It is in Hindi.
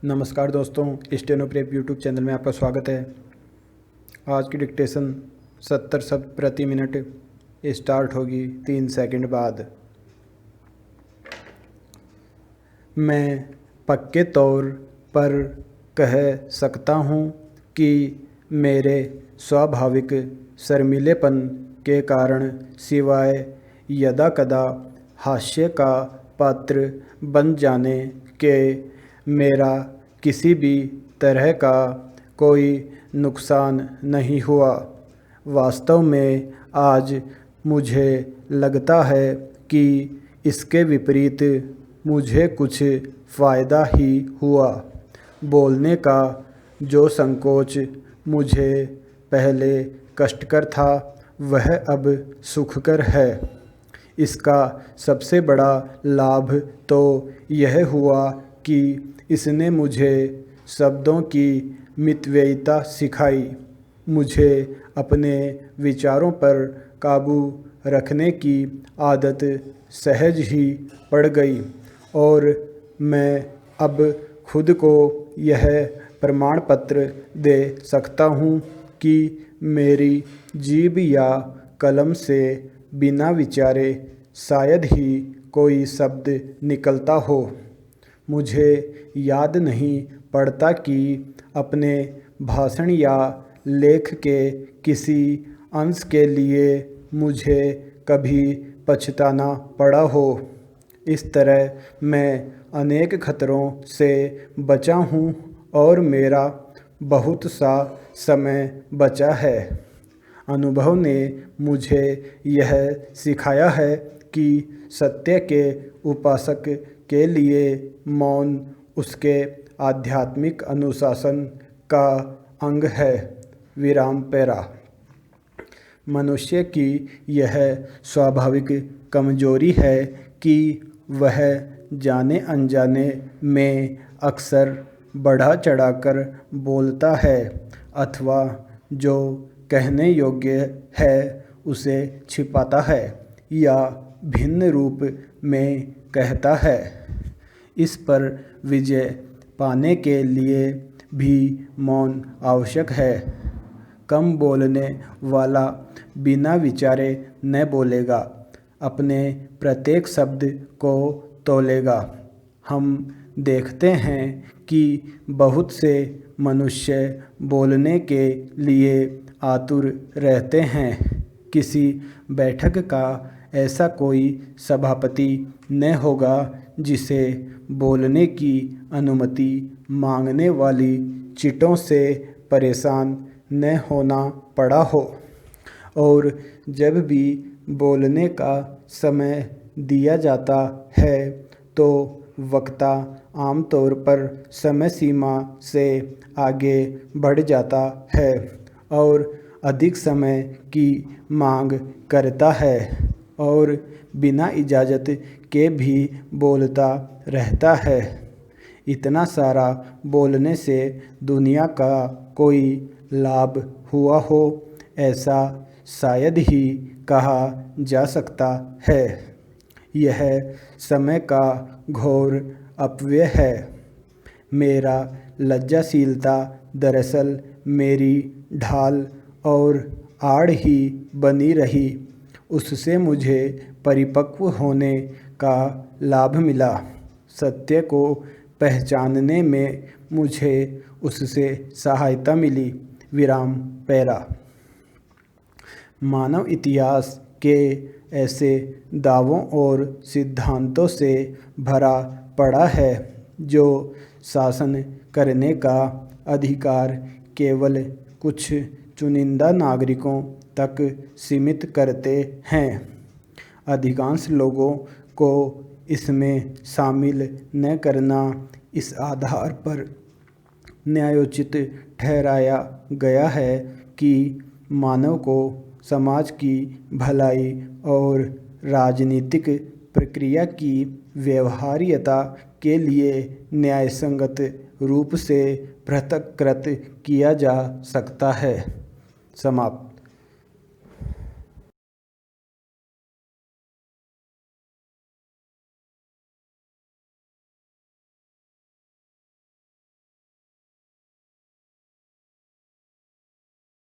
नमस्कार दोस्तों, स्टेनो प्रेप यूट्यूब चैनल में आपका स्वागत है। आज की डिक्टेशन 70 शब्द प्रति मिनट स्टार्ट होगी 3 सेकंड बाद। मैं पक्के तौर पर कह सकता हूँ कि मेरे स्वाभाविक शर्मीलेपन के कारण सिवाय यदाकदा हास्य का पात्र बन जाने के मेरा किसी भी तरह का कोई नुकसान नहीं हुआ। वास्तव में आज मुझे लगता है कि इसके विपरीत मुझे कुछ फ़ायदा ही हुआ। बोलने का जो संकोच मुझे पहले कष्टकर था वह अब सुखकर है। इसका सबसे बड़ा लाभ तो यह हुआ कि इसने मुझे शब्दों की मितव्ययिता सिखाई। मुझे अपने विचारों पर काबू रखने की आदत सहज ही पड़ गई और मैं अब खुद को यह प्रमाण पत्र दे सकता हूँ कि मेरी जीभ या कलम से बिना विचारे शायद ही कोई शब्द निकलता हो। मुझे याद नहीं पड़ता कि अपने भाषण या लेख के किसी अंश के लिए मुझे कभी पछताना पड़ा हो। इस तरह मैं अनेक खतरों से बचा हूँ और मेरा बहुत सा समय बचा है। अनुभव ने मुझे यह सिखाया है कि सत्य के उपासक के लिए मौन उसके आध्यात्मिक अनुशासन का अंग है। विराम पैरा। मनुष्य की यह स्वाभाविक कमजोरी है कि वह जाने अनजाने में अक्सर बढ़ा चढ़ाकर बोलता है अथवा जो कहने योग्य है उसे छिपाता है या भिन्न रूप में कहता है। इस पर विजय पाने के लिए भी मौन आवश्यक है। कम बोलने वाला बिना विचारे न बोलेगा, अपने प्रत्येक शब्द को तौलेगा। हम देखते हैं कि बहुत से मनुष्य बोलने के लिए आतुर रहते हैं। किसी बैठक का ऐसा कोई सभापति न होगा जिसे बोलने की अनुमति मांगने वाली चिट्ठों से परेशान न होना पड़ा हो। और जब भी बोलने का समय दिया जाता है तो वक्ता आमतौर पर समय सीमा से आगे बढ़ जाता है और अधिक समय की मांग करता है और बिना इजाज़त के भी बोलता रहता है। इतना सारा बोलने से दुनिया का कोई लाभ हुआ हो ऐसा शायद ही कहा जा सकता है। यह समय का घोर अपव्यय है। मेरा लज्जाशीलता दरअसल मेरी ढाल और आड़ ही बनी रही। उससे मुझे परिपक्व होने का लाभ मिला। सत्य को पहचानने में मुझे उससे सहायता मिली। विराम पैरा। मानव इतिहास के ऐसे दावों और सिद्धांतों से भरा पड़ा है जो शासन करने का अधिकार केवल कुछ चुनिंदा नागरिकों तक सीमित करते हैं। अधिकांश लोगों को इसमें शामिल न करना इस आधार पर न्यायोचित ठहराया गया है कि मानव को समाज की भलाई और राजनीतिक प्रक्रिया की व्यवहार्यता के लिए न्यायसंगत रूप से पृथक्कृत किया जा सकता है। समाप्त।